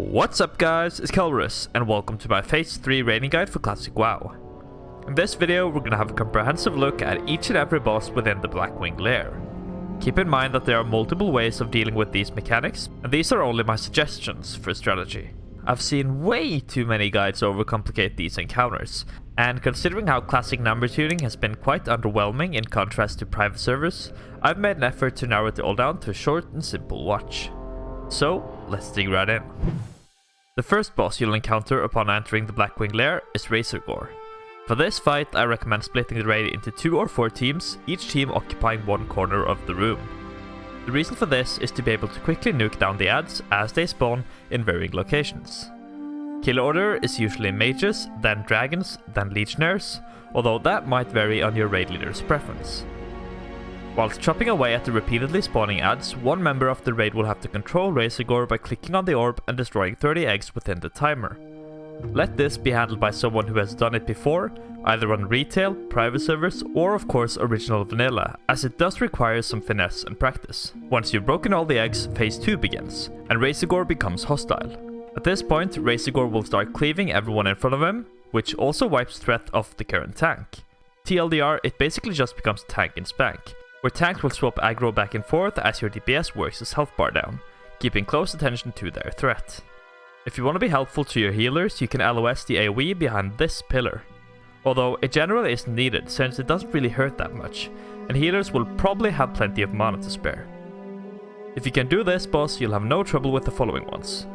What's up guys, it's Kelrus, and welcome to my Phase 3 raiding guide for Classic WoW. In this video we're gonna have a comprehensive look at each and every boss within the Blackwing Lair. Keep in mind that there are multiple ways of dealing with these mechanics, and these are only my suggestions for strategy. I've seen way too many guides overcomplicate these encounters, and considering how classic number tuning has been quite underwhelming in contrast to private servers, I've made an effort to narrow it all down to a short and simple watch. So, let's dig right in. The first boss you'll encounter upon entering the Blackwing Lair is Razorgore. For this fight, I recommend splitting the raid into 2 or 4 teams, each team occupying one corner of the room. The reason for this is to be able to quickly nuke down the adds as they spawn in varying locations. Kill order is usually mages, then dragons, then legionnaires, although that might vary on your raid leader's preference. Whilst chopping away at the repeatedly spawning adds, one member of the raid will have to control Razorgore by clicking on the orb and destroying 30 eggs within the timer. Let this be handled by someone who has done it before, either on retail, private servers, or of course original vanilla, as it does require some finesse and practice. Once you've broken all the eggs, Phase 2 begins, and Razorgore becomes hostile. At this point, Razorgore will start cleaving everyone in front of him, which also wipes threat off the current tank. TLDR, it basically just becomes tank and spank, where tanks will swap aggro back and forth as your DPS works his health bar down, keeping close attention to their threat. If you want to be helpful to your healers, you can LOS the AoE behind this pillar. Although it generally isn't needed since it doesn't really hurt that much, and healers will probably have plenty of mana to spare. If you can do this boss, you'll have no trouble with the following ones.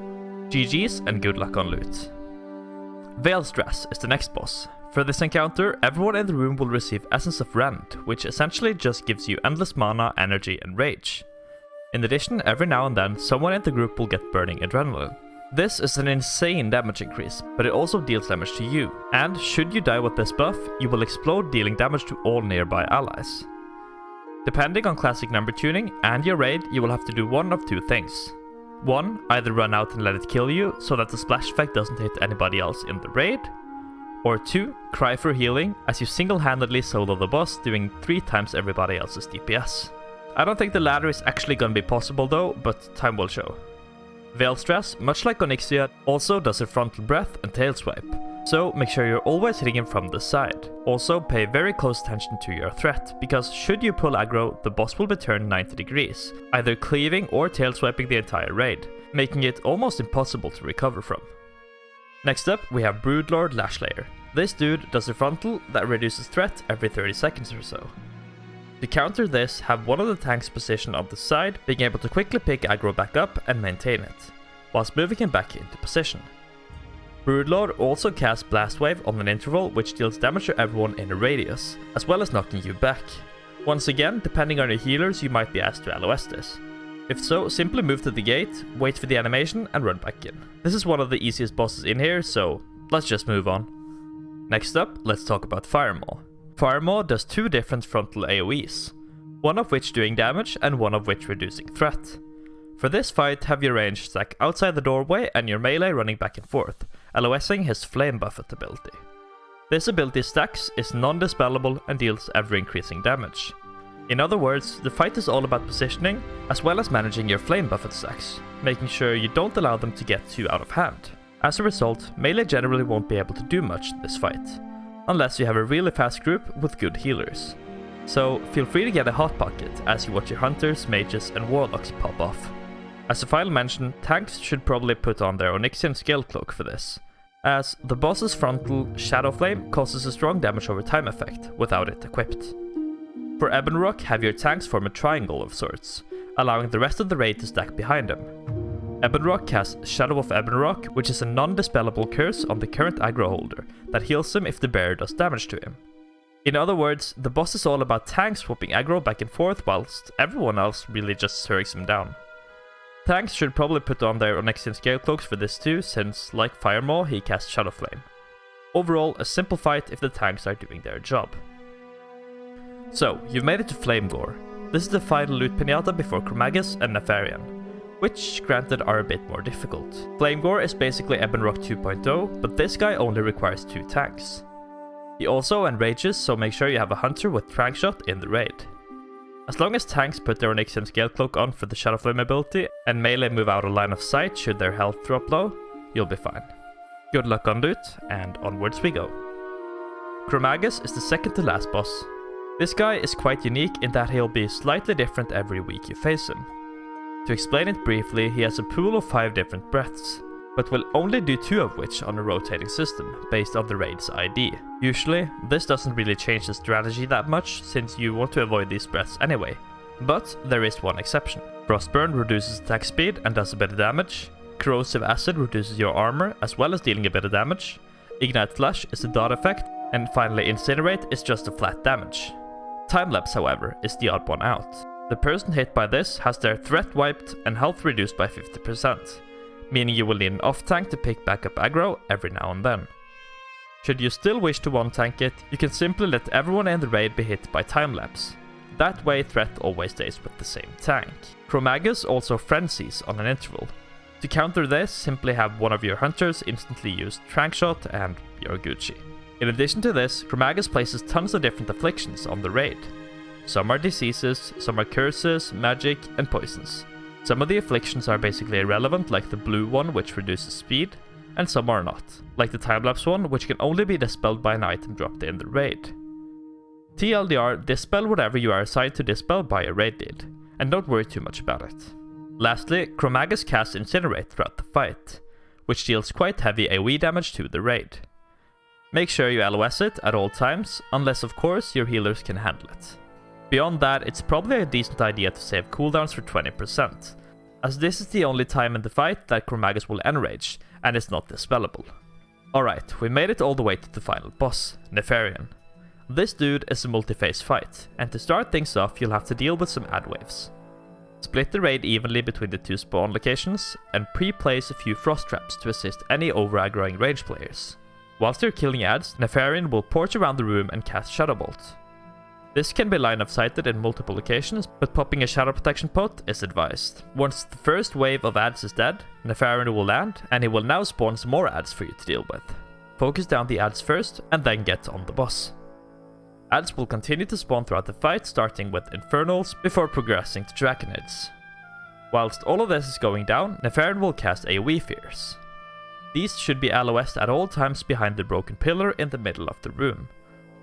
GG's and good luck on loot. Vaelastrasz is the next boss. For this encounter, everyone in the room will receive Essence of Rend, which essentially just gives you endless mana, energy and rage. In addition, every now and then, someone in the group will get burning adrenaline. This is an insane damage increase, but it also deals damage to you, and should you die with this buff, you will explode, dealing damage to all nearby allies. Depending on classic number tuning and your raid, you will have to do one of 2 things. 1. Either run out and let it kill you, so that the splash effect doesn't hit anybody else in the raid. Or 2. Cry for healing, as you single-handedly solo the boss, doing 3 times everybody else's DPS. I don't think the latter is actually gonna be possible though, but time will show. Vaelastrasz, much like Onyxia, also does a frontal breath and tail swipe, so make sure you're always hitting him from the side. Also pay very close attention to your threat, because should you pull aggro, the boss will be turned 90 degrees, either cleaving or tail swiping the entire raid, making it almost impossible to recover from. Next up, we have Broodlord Lashlayer. This dude does a frontal that reduces threat every 30 seconds or so. To counter this, have one of the tanks positioned on the side, being able to quickly pick aggro back up and maintain it, whilst moving him back into position. Broodlord also casts Blast Wave on an interval, which deals damage to everyone in a radius, as well as knocking you back. Once again, depending on your healers, you might be asked to LOS this. If so, simply move to the gate, wait for the animation and run back in. This is one of the easiest bosses in here, so let's just move on. Next up, let's talk about Firemaw. Firemaw does 2 different frontal AoEs, one of which doing damage and one of which reducing threat. For this fight, have your range stack outside the doorway and your melee running back and forth, LOSing his Flame Buffet ability. This ability stacks, is non-dispellable and deals ever increasing damage. In other words, the fight is all about positioning, as well as managing your Flame Buffet stacks, making sure you don't allow them to get too out of hand. As a result, melee generally won't be able to do much in this fight, unless you have a really fast group with good healers. So feel free to get a hot pocket as you watch your hunters, mages and warlocks pop off. As a final mention, tanks should probably put on their Onyxian Scale Cloak for this, as the boss's frontal Shadow Flame causes a strong damage over time effect without it equipped. For Ebonroc, have your tanks form a triangle of sorts, allowing the rest of the raid to stack behind him. Ebonroc casts Shadow of Ebonroc, which is a non-dispellable curse on the current aggro holder that heals him if the bearer does damage to him. In other words, the boss is all about tanks swapping aggro back and forth whilst everyone else really just hurries him down. Tanks should probably put on their Onyxian Scale Cloaks for this too, since like Firemaw, he casts Shadow Flame. Overall, a simple fight if the tanks are doing their job. So, you've made it to Flamegor. This is the final loot pinata before Chromaggus and Nefarian, which granted are a bit more difficult. Flamegor is basically Ebonroc 2.0, but this guy only requires 2 tanks. He also enrages, so make sure you have a hunter with Trank Shot in the raid. As long as tanks put their Onyxian Scale Cloak on for the Shadow Flame ability, and melee move out of line of sight should their health drop low, you'll be fine. Good luck on loot, and onwards we go. Chromaggus is the second to last boss. This guy is quite unique in that he'll be slightly different every week you face him. To explain it briefly, he has a pool of 5 different breaths, but will only do 2 of which on a rotating system, based on the raid's ID. Usually, this doesn't really change the strategy that much, since you want to avoid these breaths anyway. But there is one exception. Frostburn reduces attack speed and does a bit of damage. Corrosive Acid reduces your armor, as well as dealing a bit of damage. Ignite Flash is the dot effect, and finally Incinerate is just a flat damage. Timelapse, however, is the odd one out. The person hit by this has their threat wiped and health reduced by 50%, meaning you will need an off-tank to pick back up aggro every now and then. Should you still wish to one-tank it, you can simply let everyone in the raid be hit by timelapse. That way threat always stays with the same tank. Chromaggus also frenzies on an interval. To counter this, simply have one of your hunters instantly use Trank Shot and you're Gucci. In addition to this, Chromaggus places tons of different afflictions on the raid. Some are diseases, some are curses, magic, and poisons. Some of the afflictions are basically irrelevant, like the blue one which reduces speed, and some are not, like the timelapse one which can only be dispelled by an item dropped in the raid. TLDR, dispel whatever you are assigned to dispel by a raid did, and don't worry too much about it. Lastly, Chromaggus casts Incinerate throughout the fight, which deals quite heavy AoE damage to the raid. Make sure you LOS it at all times, unless of course your healers can handle it. Beyond that, it's probably a decent idea to save cooldowns for 20%, as this is the only time in the fight that Chromaggus will enrage, and it's not dispellable. Alright, we made it all the way to the final boss, Nefarian. This dude is a multi-phase fight, and to start things off you'll have to deal with some ad waves. Split the raid evenly between the 2 spawn locations, and pre-place a few frost traps to assist any over-aggroing range players. Whilst you're killing ads, Nefarian will porch around the room and cast Shadow Bolt. This can be line of sighted in multiple locations, but popping a shadow protection pot is advised. Once the first wave of ads is dead, Nefarian will land, and he will now spawn some more ads for you to deal with. Focus down the ads first, and then get on the boss. Ads will continue to spawn throughout the fight, starting with Infernals, before progressing to Draconids. Whilst all of this is going down, Nefarian will cast AoE Fears. These should be LOS'd at all times behind the broken pillar in the middle of the room,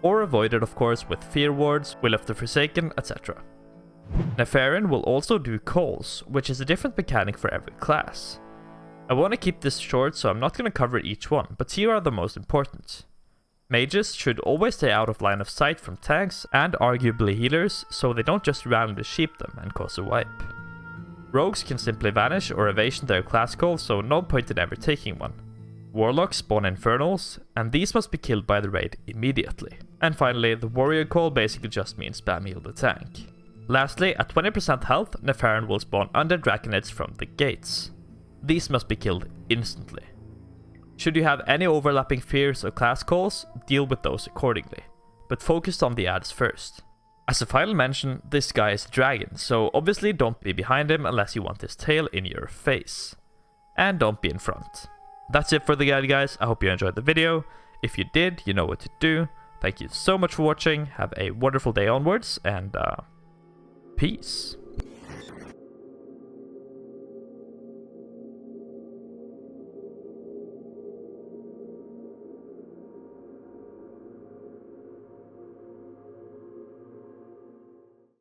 or avoided of course with Fear Wards, Will of the Forsaken, etc. Nefarian will also do calls, which is a different mechanic for every class. I want to keep this short, so I'm not going to cover each one, but here are the most important. Mages should always stay out of line of sight from tanks and arguably healers, so they don't just randomly sheep them and cause a wipe. Rogues can simply vanish or evasion their class call, so no point in ever taking one. Warlocks spawn Infernals, and these must be killed by the raid immediately. And finally, the warrior call basically just means spam heal the tank. Lastly, at 20% health, Nefarian will spawn undead Draconids from the gates. These must be killed instantly. Should you have any overlapping fears or class calls, deal with those accordingly, but focus on the ads first. As a final mention, this guy is a dragon, so obviously don't be behind him unless you want his tail in your face. And don't be in front. That's it for the guide, guys. I hope you enjoyed the video. If you did, you know what to do. Thank you so much for watching. Have a wonderful day onwards, and peace.